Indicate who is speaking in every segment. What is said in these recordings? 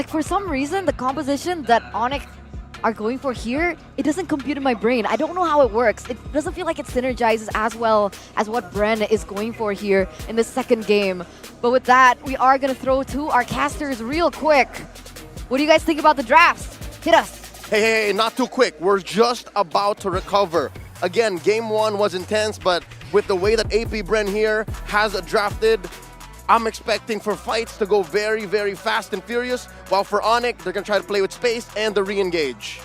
Speaker 1: Like, for some reason, the composition that Onic are going for here, it doesn't compute in my brain. I don't know how it works. It doesn't feel like it synergizes as well as what Bren is going for here in the second game. But with that, we are going to throw to our casters real quick. What do you guys think about the drafts? Hit us.
Speaker 2: Hey, not too quick. We're just about to recover. Again, game one was intense, but with the way that AP Bren here has drafted, I'm expecting for fights to go very, very fast and furious, while for Onic, they're going to try to play with space and the re-engage.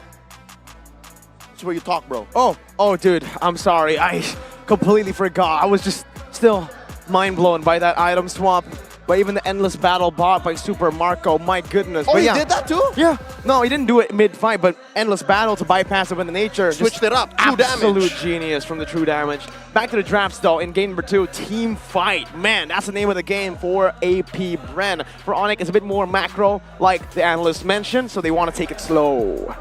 Speaker 2: That's where you talk, bro.
Speaker 3: Oh, dude, I'm sorry. I completely forgot. I was just still mind blown by that item swap. But even the endless battle bought by Super Marco, my goodness.
Speaker 2: Oh,
Speaker 3: but
Speaker 2: he
Speaker 3: yeah,
Speaker 2: did that too?
Speaker 3: Yeah. No, he didn't do it mid-fight, but endless battle to bypass it with the nature.
Speaker 2: Switched it up. True
Speaker 3: Absolute
Speaker 2: damage.
Speaker 3: genius from the true damage. Back to the drafts, though, in game number 2, team fight. Man, that's the name of the game for AP Bren. For Onic, it's a bit more macro, like the analyst mentioned, so they want to take it slow.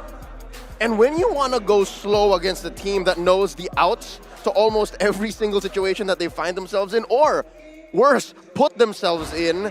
Speaker 2: And when you want to go slow against a team that knows the outs to almost every single situation that they find themselves in, or worse, put themselves in,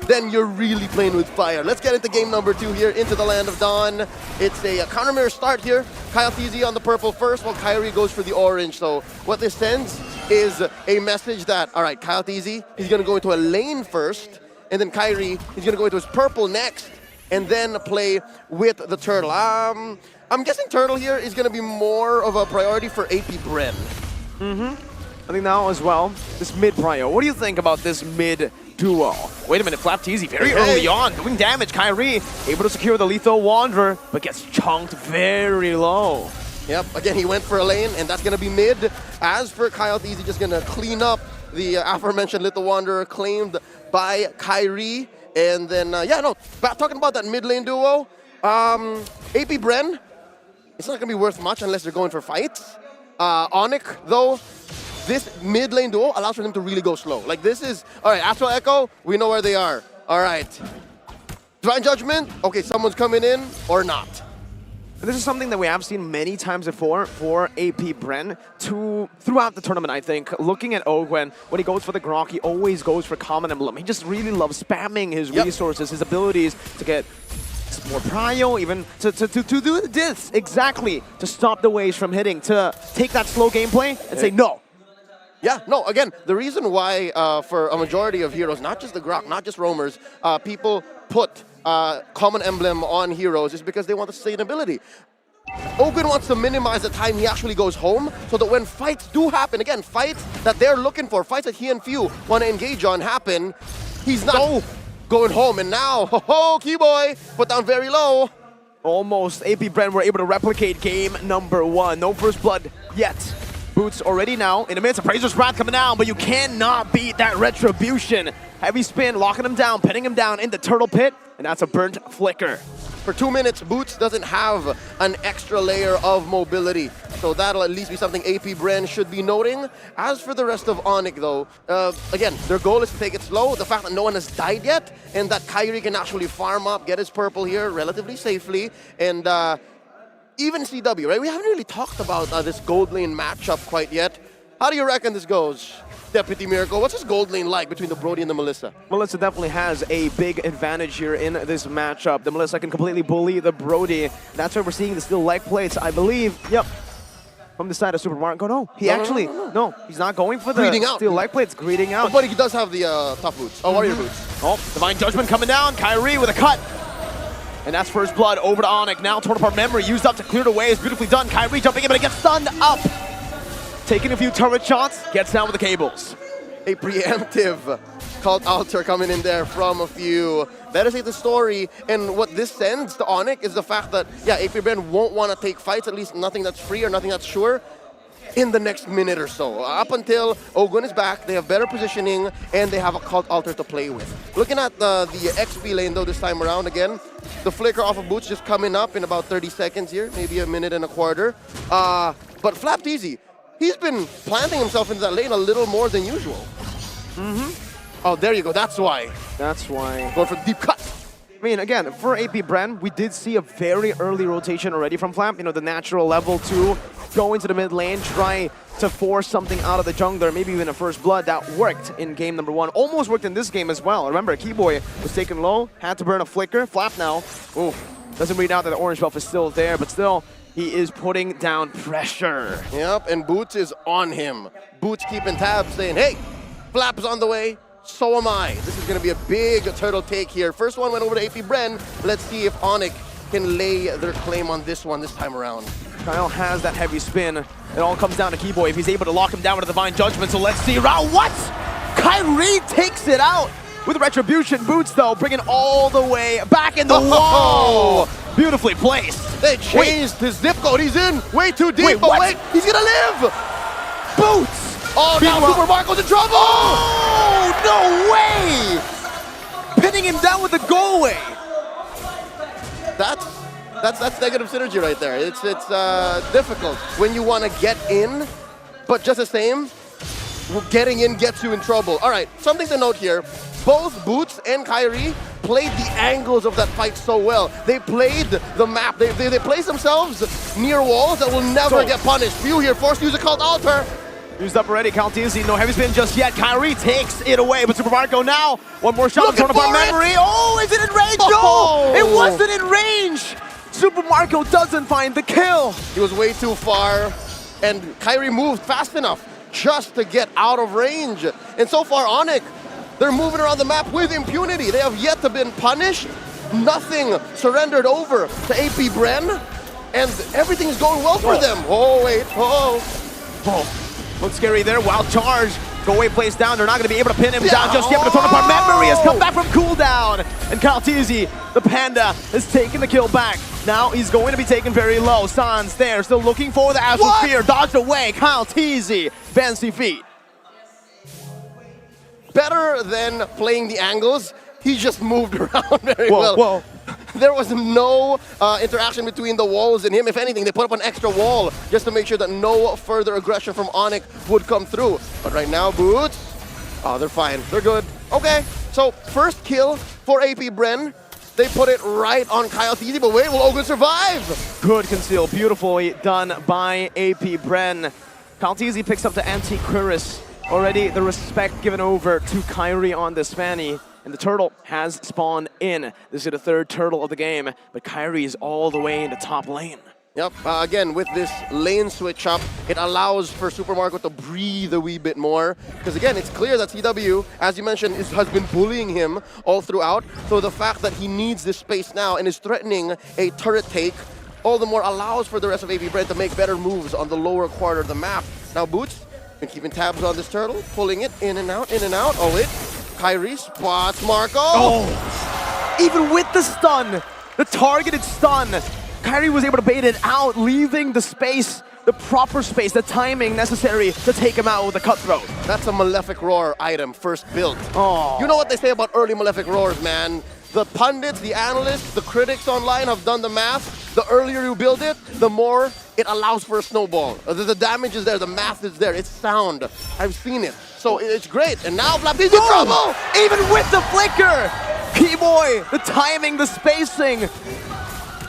Speaker 2: then you're really playing with fire. Let's get into game number 2 here, into the Land of Dawn. It's a counter mirror start here. Kyle TZ on the purple first, while Kyrie goes for the orange. So what this sends is a message that, all right, Kyle TZ, he's going to go into a lane first, and then Kyrie, he's going to go into his purple next, and then play with the turtle. I'm guessing turtle here is going to be more of a priority for AP Bren.
Speaker 3: I think now as well, this mid prio. What do you think about this mid duo? Wait a minute, Flap Teasy very early on, doing damage. Kyrie able to secure the lethal Wanderer, but gets chunked very low.
Speaker 2: Yep, again, he went for a lane, and that's going to be mid. As for Kyle Teasy, just going to clean up the aforementioned Little Wanderer claimed by Kyrie. And then, talking about that mid lane duo, AP Bren, it's not going to be worth much unless they're going for fights. Onic, though, this mid lane duo allows for them to really go slow. Like, this is, all right, Astral Echo, we know where they are. All right. Divine Judgment, okay, someone's coming in or not.
Speaker 3: This is something that we have seen many times before for AP Bren throughout the tournament, I think. Looking at Ogwen, when he goes for the Grok, he always goes for Common Emblem. He just really loves spamming his resources, his abilities to get more prio, even to do this, exactly, to stop the waves from hitting, to take that slow gameplay and say no.
Speaker 2: Yeah, no, again, the reason why for a majority of heroes, not just the Grok, not just roamers, people put Common Emblem on heroes is because they want the sustainability. Ogwen wants to minimize the time he actually goes home so that when fights do happen, again, fights that they're looking for, fights that he and Few want to engage on happen, he's not going home. And now, Keyboy, put down very low.
Speaker 3: Almost. AP Bren were able to replicate game number 1. No first blood yet. Boots already now in the midst. Appraiser's Wrath coming down, but you cannot beat that Retribution. Heavy spin, locking him down, pinning him down in the turtle pit, and that's a burnt flicker.
Speaker 2: For 2 minutes, Boots doesn't have an extra layer of mobility, so that'll at least be something AP Bren should be noting. As for the rest of Onic, though, again, their goal is to take it slow. The fact that no one has died yet, and that Kyrie can actually farm up, get his purple here relatively safely, and even CW, right? We haven't really talked about this gold lane matchup quite yet. How do you reckon this goes, Deputy Miracle? What's this gold lane like between the Brody and the Melissa?
Speaker 3: Melissa definitely has a big advantage here in this matchup. The Melissa can completely bully the Brody. That's why we're seeing the steel leg plates, I believe. Yep. From the side of Super Marco. No, no, he's not going for the steel leg plates. Greeting out.
Speaker 2: But he does have the tough boots. Oh, warrior boots.
Speaker 3: Oh, Divine Judgment coming down. Kyrie with a cut. And that's first blood over to Onic. Now torn apart memory used up to clear the way. It's beautifully done. Kyrie jumping in, but it gets stunned up. Taking a few turret shots, gets down with the cables.
Speaker 2: A preemptive cult altar coming in there from a few. Better say the story. And what this sends to Onic is the fact that, yeah, AP Bren won't want to take fights, at least nothing that's free or nothing that's sure, in the next minute or so. Up until Ogwen is back, they have better positioning, and they have a cult altar to play with. Looking at the XP lane, though, this time around, again, the flicker off of Boots just coming up in about 30 seconds here, maybe a minute and a quarter. But Flap Teasy, he's been planting himself into that lane a little more than usual. Oh, there you go. That's why.
Speaker 3: That's why.
Speaker 2: Going for deep cut.
Speaker 3: I mean, again, for AP Bren, we did see a very early rotation already from Flap. You know, the natural level 2, go into the mid lane, try to force something out of the jungler, maybe even a first blood. That worked in game number 1. Almost worked in this game as well. Remember, Keyboy was taken low, had to burn a flicker. Flap now. Ooh, doesn't read out that the orange buff is still there, but still, he is putting down pressure.
Speaker 2: Yep, and Boots is on him. Boots keeping tabs, saying, hey, Flap's on the way, so am I. This is going to be a big turtle take here. First one went over to AP Bren. Let's see if Onic can lay their claim on this one this time around.
Speaker 3: Kyle has that heavy spin. It all comes down to Keyboy if he's able to lock him down with a Divine Judgment. So let's see. Round what? Kyrie takes it out with Retribution. Boots, though, bringing all the way back in the wall. Beautifully placed.
Speaker 2: They changed his zip code. He's in way too deep.
Speaker 3: Wait,
Speaker 2: but
Speaker 3: what?
Speaker 2: wait, he's going to live.
Speaker 3: Boots!
Speaker 2: Oh, now Super Marco's in trouble.
Speaker 3: Oh, no way! Pinning him down with the go away.
Speaker 2: That's negative synergy right there. It's difficult when you want to get in, but just the same, getting in gets you in trouble. All right, something to note here. Both Boots and Kyrie played the angles of that fight so well. They played the map. They placed themselves near walls that will never get punished. View here, forced to use a called altar.
Speaker 3: Used up already, Caltisi, no heavy spin just yet. Kyrie takes it away, but Super Marco now. One more shot in front of our memory. Oh, is it in range?
Speaker 2: Oh.
Speaker 3: No, it wasn't in range. Super Marco doesn't find the kill.
Speaker 2: He was way too far, and Kyrie moved fast enough just to get out of range. And so far, Onic, they're moving around the map with impunity. They have yet to been punished. Nothing surrendered over to AP Bren, and everything's going well for them. Oh, wait,
Speaker 3: Oh. Looks scary there. Wild charge. Go away plays down. They're not going to be able to pin him down just yet. But the Throne of our memory has come back from cooldown. And Caltisi, the Panda, has taken the kill back. Now he's going to be taken very low. Sans there, still looking for the Astral Spear. Dodged away. Caltisi, fancy feet.
Speaker 2: Better than playing the angles, he just moved around very well.
Speaker 3: Whoa.
Speaker 2: There was no interaction between the walls and him. If anything, they put up an extra wall just to make sure that no further aggression from Onic would come through. But right now, Boots, oh, they're fine. They're good. Okay, so first kill for AP Bren. They put it right on Kyle Teasy, but wait, will Ogun survive?
Speaker 3: Good conceal. Beautifully done by AP Bren. Caltisi picks up the anti-Cuirass. Already the respect given over to Kyrie on this Fanny. And the turtle has spawned in. This is the third turtle of the game, but Kyrie is all the way in the top lane.
Speaker 2: Yep, again, with this lane switch up, it allows for Super Marco to breathe a wee bit more. Because again, it's clear that CW, as you mentioned, has been bullying him all throughout. So the fact that he needs this space now and is threatening a turret take, all the more allows for the rest of AP Bren to make better moves on the lower quarter of the map. Now Boots, been keeping tabs on this turtle, pulling it in and out, in and out. Oh wait, Kyrie spots Marco.
Speaker 3: Oh, even with the stun, the targeted stun, Kyrie was able to bait it out, leaving the space, the proper space, the timing necessary to take him out with a cutthroat.
Speaker 2: That's a Malefic Roar item, first built.
Speaker 3: Oh.
Speaker 2: You know what they say about early Malefic Roars, man? The pundits, the analysts, the critics online have done the math. The earlier you build it, the more it allows for a snowball. The damage is there, the math is there, it's sound. I've seen it. So it's great. And now Flapsy's in trouble!
Speaker 3: Even with the flicker! Keyboy, the timing, the spacing.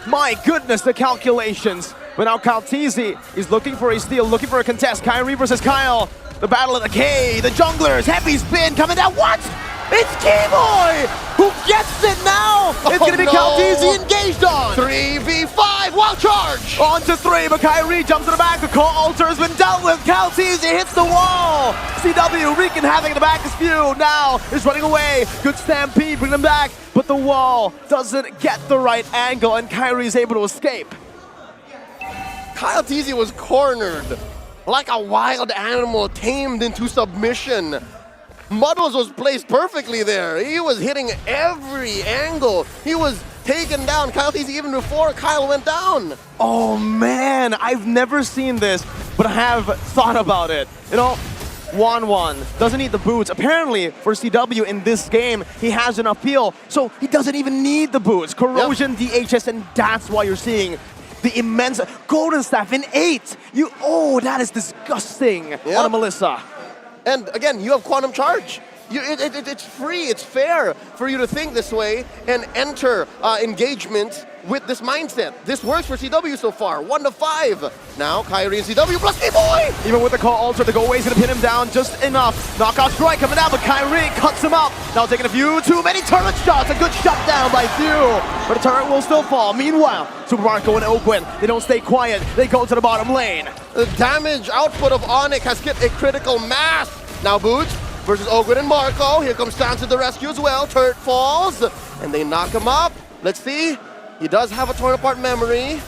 Speaker 3: My goodness, the calculations. But now Caltisi is looking for a steal, looking for a contest. Kyrie versus Kyle. The battle of the K, the junglers, heavy spin coming down. What? It's Keyboy who gets it now. It's going to be Caltisi engaged on.
Speaker 2: 3v5, wild charge.
Speaker 3: On to 3, but Kyrie jumps in the back. The call altar has been dealt with. Caltisi hits the wall. CW wreaking havoc in the back is few. Now is running away. Good stampede, bring them back. But the wall doesn't get the right angle, and Kyrie is able to escape.
Speaker 2: Kyle Teasy was cornered like a wild animal tamed into submission. Muddles was placed perfectly there. He was hitting every angle. He was taken down. Kyle Teasy even before Kyle went down.
Speaker 3: Oh man, I've never seen this, but I have thought about it. You know, 1-1, doesn't need the boots. Apparently, for CW in this game, he has enough peel, so he doesn't even need the boots. Corrosion, DHS, and that's why you're seeing the immense Golden Staff in 8. Oh, that is disgusting on a Melissa.
Speaker 2: And again, you have Quantum Charge. It's free, it's fair for you to think this way and enter engagement with this mindset. This works for CW so far, 1-5. Now, Kyrie and CW plus D-Boy!
Speaker 3: Even with the call alter, the go away is going to pin him down just enough. Knockout strike coming down, but Kyrie cuts him up. Now taking a few too many turret shots. A good shutdown by Few, but the turret will still fall. Meanwhile, Super Marco and Ogwen, they don't stay quiet. They go to the bottom lane.
Speaker 2: The damage output of Onic has hit a critical mass. Now Boots versus Ogwen and Marco. Here comes Sans to the rescue as well. Turret falls, and they knock him up. Let's see. He does have a torn apart memory.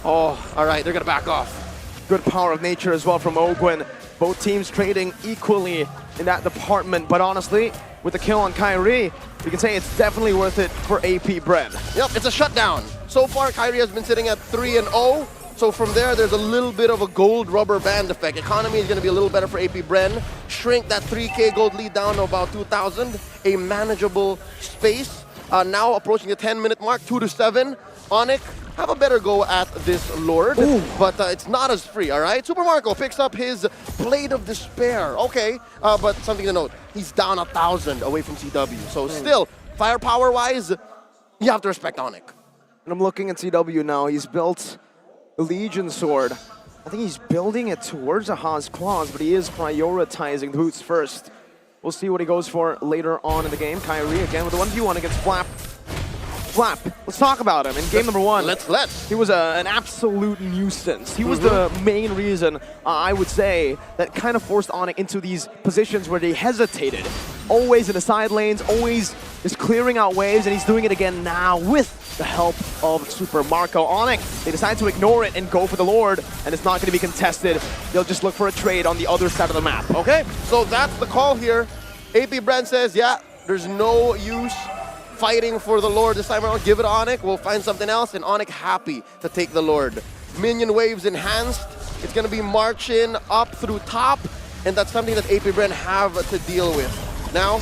Speaker 2: Oh, all right, they're gonna back off.
Speaker 3: Good power of nature as well from Ogwen. Both teams trading equally in that department, but honestly, with the kill on Kyrie, you can say it's definitely worth it for AP Bren.
Speaker 2: Yep, it's a shutdown. So far, Kyrie has been sitting at 3-0. So from there's a little bit of a gold rubber band effect. Economy is gonna be a little better for AP Bren. Shrink that 3K gold lead down to about 2,000. A manageable space. Now approaching the 10-minute mark, 2-7. Onic have a better go at this Lord, but it's not as free, all right? Super Marco picks up his Blade of Despair. Okay, but something to note, he's down 1,000 away from CW. So still, firepower-wise, you have to respect Onic.
Speaker 3: And I'm looking at CW now. He's built a Legion Sword. I think he's building it towards a Haas Claws, but he is prioritizing the boots first. We'll see what he goes for later on in the game. Kyrie again with the 1v1 against Flap. Flap, let's talk about him. In game number one,
Speaker 2: Let's.
Speaker 3: he was an absolute nuisance. He was the main reason, I would say, that kind of forced Onic into these positions where they hesitated. Always in the side lanes, always just clearing out waves, and he's doing it again now with the help of Super Marco. Onic, they decide to ignore it and go for the Lord, and it's not going to be contested. They'll just look for a trade on the other side of the map.
Speaker 2: Okay, so that's the call here. AP Bren says, yeah, there's no use fighting for the Lord this time around. Give it to Onic, we'll find something else, and Onic happy to take the Lord. Minion waves enhanced. It's going to be marching up through top, and that's something that AP Bren have to deal with. Now,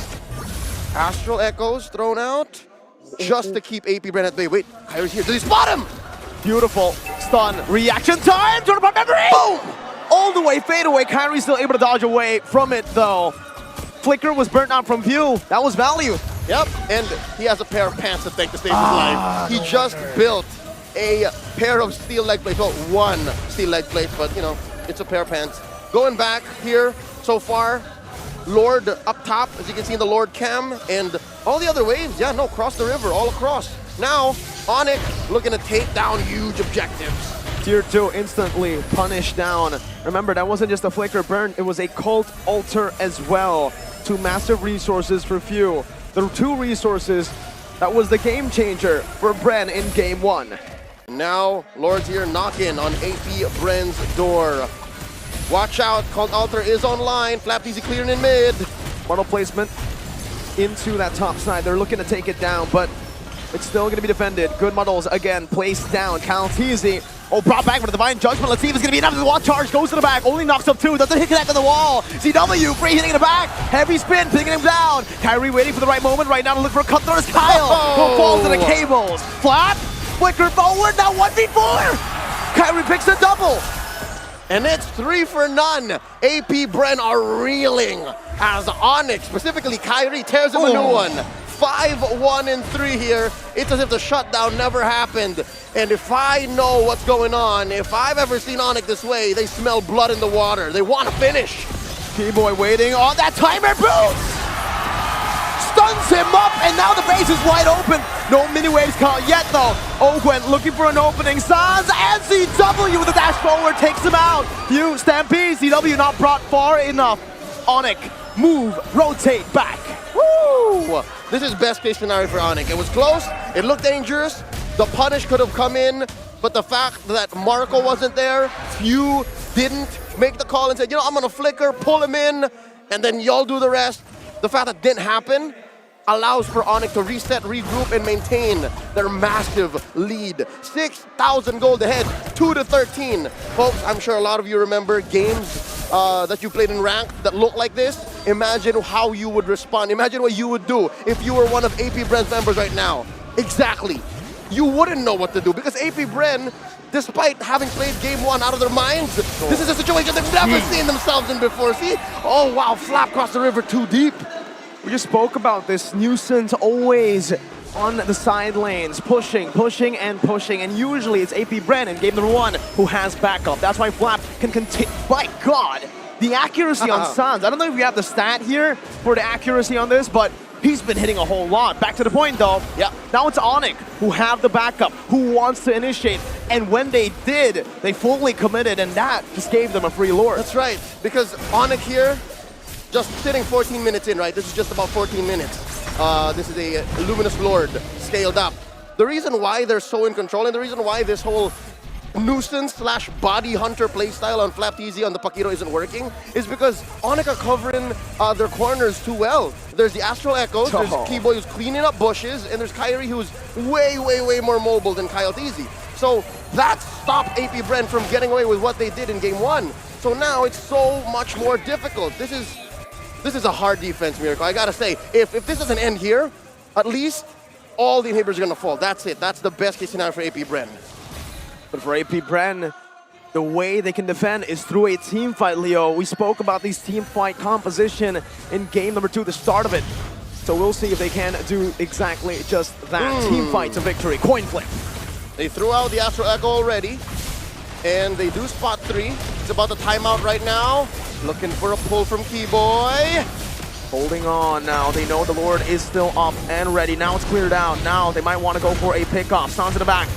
Speaker 2: Astral Echoes thrown out just to keep AP Bren at bay. Wait, Kyrie's here. Did he spot him?
Speaker 3: Beautiful stun reaction time. Turn apart memory. Boom! All the way fade away. Kyrie's still able to dodge away from it though. Flicker was burnt out from view. That was value.
Speaker 2: Yep, and he has a pair of pants to thank to save his life. He just built a pair of steel leg plates. Well, one steel leg plate, but you know, it's a pair of pants. Going back here so far, Lord up top, as you can see in the Lord cam, and all the other waves, yeah, no, cross the river, all across. Now, Onic looking to take down huge objectives.
Speaker 3: Tier 2 instantly punished down. Remember, that wasn't just a flicker burn, it was a cult altar as well. 2 massive resources for few. The 2 resources, that was the game changer for Bren in game 1.
Speaker 2: Now, Lord's here knocking on AP Bren's door. Watch out, Cult Altar is online. Flap easy clearing in mid.
Speaker 3: Model placement into that top side. They're looking to take it down, but it's still going to be defended. Good models again placed down. Caltizi, brought back for the Divine Judgment. Let's see if it's going to be enough. The wall charge goes to the back. Only knocks up 2. Doesn't hit connect on the wall. CW free hitting in the back. Heavy spin, picking him down. Kyrie waiting for the right moment right now to look for a cut through. Kyle who falls to the cables. Flap, flicker forward. Now 1v4. Kyrie picks a double.
Speaker 2: And it's 3 for none. AP Bren are reeling as Onic, specifically Kyrie, tears him a new one. 5-1-3 here. It's as if the shutdown never happened. And if I know what's going on, if I've ever seen Onic this way, they smell blood in the water. They want to finish.
Speaker 3: T-Boy waiting on that timer boost! Stuns him up, and now the base is wide open. No mini waves caught yet though. Ogwen looking for an opening. Sans and CW with a dash forward takes him out. You stampede, CW not brought far enough. Onic, move, rotate back.
Speaker 2: Woo! This is best case scenario for Onic. It was close, it looked dangerous. The punish could have come in, but the fact that Marco wasn't there, Few didn't make the call and said, you know, I'm gonna flicker, pull him in, and then y'all do the rest. The fact that didn't happen allows for Onic to reset, regroup, and maintain their massive lead. 6,000 gold ahead, 2-13. Folks, I'm sure a lot of you remember games that you played in ranked that look like this. Imagine how you would respond. Imagine what you would do if you were one of AP Bren's members right now. Exactly. You wouldn't know what to do because AP Bren, despite having played game 1 out of their minds, this is a situation they've never seen themselves in before. See? Oh, wow, Flap crossed the river too deep.
Speaker 3: We just spoke about this nuisance always on the side lanes, pushing, and usually it's AP Bren in game number 1 who has backup. That's why Flap can continue. My God, the accuracy on Sans. I don't know if you have the stat here for the accuracy on this, but he's been hitting a whole lot. Back to the point though.
Speaker 2: Yeah.
Speaker 3: Now it's Onic who have the backup, who wants to initiate, and when they did, they fully committed, and that just gave them a free lure.
Speaker 2: That's right, because Onic here, just sitting 14 minutes in, right? This is just about 14 minutes. This is a Luminous Lord scaled up. The reason why they're so in control and the reason why this whole nuisance/body hunter playstyle on FlapTZ on the Pakiro isn't working is because Onic are covering their corners too well. There's the Astral Echoes, there's Keyboy who's cleaning up bushes, and there's Kyrie who's way more mobile than Kyle TZ. So that stopped AP Bren from getting away with what they did in game 1. So now it's so much more difficult. This is a hard defense, Miracle. I gotta say, if this doesn't end here, at least all the inhibitors are gonna fall. That's it. That's the best case scenario for AP Bren.
Speaker 3: But for AP Bren, the way they can defend is through a team fight, Leo. We spoke about these team fight composition in game number 2, the start of it. So we'll see if they can do exactly just that. Team fight to victory. Coin flip.
Speaker 2: They threw out the Astral Echo already, and they do spot 3. It's about the timeout right now. Looking for a pull from Keyboy.
Speaker 3: Holding on now. They know the Lord is still up and ready. Now it's cleared out. Now they might want to go for a pickoff. Sans in the back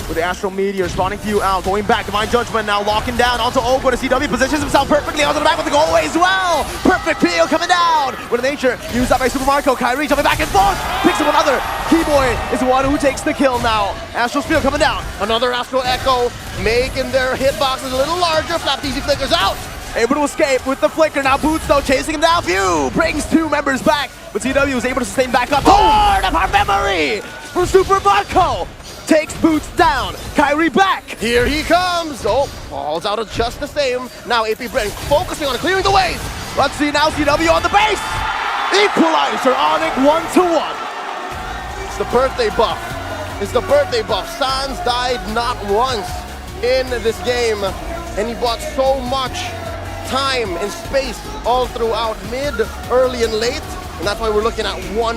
Speaker 3: with the Astral Meteor spawning few out. Going back. Divine Judgment now locking down onto Ogo. The CW positions himself perfectly onto the back with the goal as well. Perfect peel coming down. With the nature used up by Super Marco. Kyrie jumping back and forth. Picks up another. Keyboy is the one who takes the kill now. Astral Spiel coming down.
Speaker 2: Another Astral Echo making their hitboxes a little larger. FlapTZ flickers out.
Speaker 3: Able to escape with the flicker. Now Boots though chasing him down. Phew! Brings 2 members back. But CW is able to sustain back up. Lord of our memory from Super Marco. Takes Boots down. Kyrie back.
Speaker 2: Here he comes. Oh, falls out of just the same. Now AP Bren focusing on clearing the ways.
Speaker 3: Let's see now CW on the base. Equalizer Onic 1-1.
Speaker 2: It's the birthday buff. It's the birthday buff. Sans died not once in this game, and he bought so much time and space all throughout mid, early, and late, and that's why we're looking at one